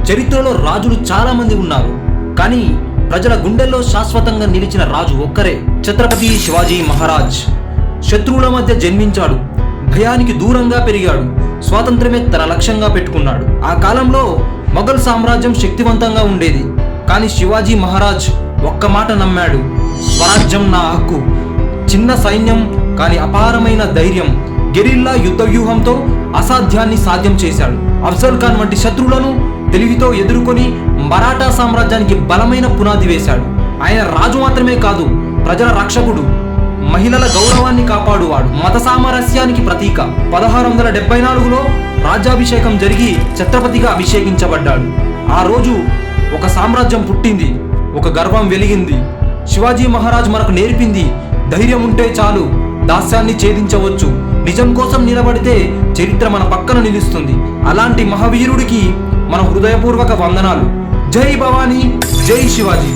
చరిత్రలో రాజులు చాలా మంది ఉన్నారు, కానీ ప్రజల గుండెల్లో శాశ్వతంగా నిలిచిన రాజు ఒక్కరే, ఛత్రపతి శివాజీ మహారాజ్. శత్రువుల మధ్య జన్మించాడు, భయానికి దూరంగా పెరిగాడు, స్వాతంత్రమే తన లక్ష్యంగా పెట్టుకున్నాడు. ఆ కాలంలో మొఘల్ సామ్రాజ్యం శక్తివంతంగా ఉండేది, కానీ శివాజీ మహారాజ్ ఒక్క మాట నమ్మాడు: స్వరాజ్యం నా హక్కు. చిన్న సైన్యం కానీ అపారమైన ధైర్యం, గెరిల్లా యుద్ధ వ్యూహంతో అసాధ్యాన్ని సాధ్యం చేశాడు. అఫ్జల్ ఖాన్ వంటి శత్రువులను తెలివితో ఎదుర్కొని మరాఠా సామ్రాజ్యానికి బలమైన పునాది వేశాడు. ఆయన రాజు మాత్రమే కాదు, ప్రజల రక్షకుడు, మహిళల గౌరవాన్ని కాపాడువాడు, మత సామరస్యానికి ప్రతీక. 1674లో రాజ్యాభిషేకం జరిగి ఛత్రపతిగా అభిషేకించబడ్డాడు. ఆ రోజు ఒక సామ్రాజ్యం పుట్టింది, ఒక గర్వం వెలిగింది. శివాజీ మహారాజ్ మనకు నేర్పింది: ధైర్యం ఉంటే చాలు, దాస్యాన్ని ఛేదించవచ్చు. నిజం కోసం నిలబడితే చరిత్ర మన పక్కన నిలుస్తుంది. అలాంటి మహావీరుడికి మన హృదయపూర్వక వందనాలు. జై భవానీ, జై శివాజీ.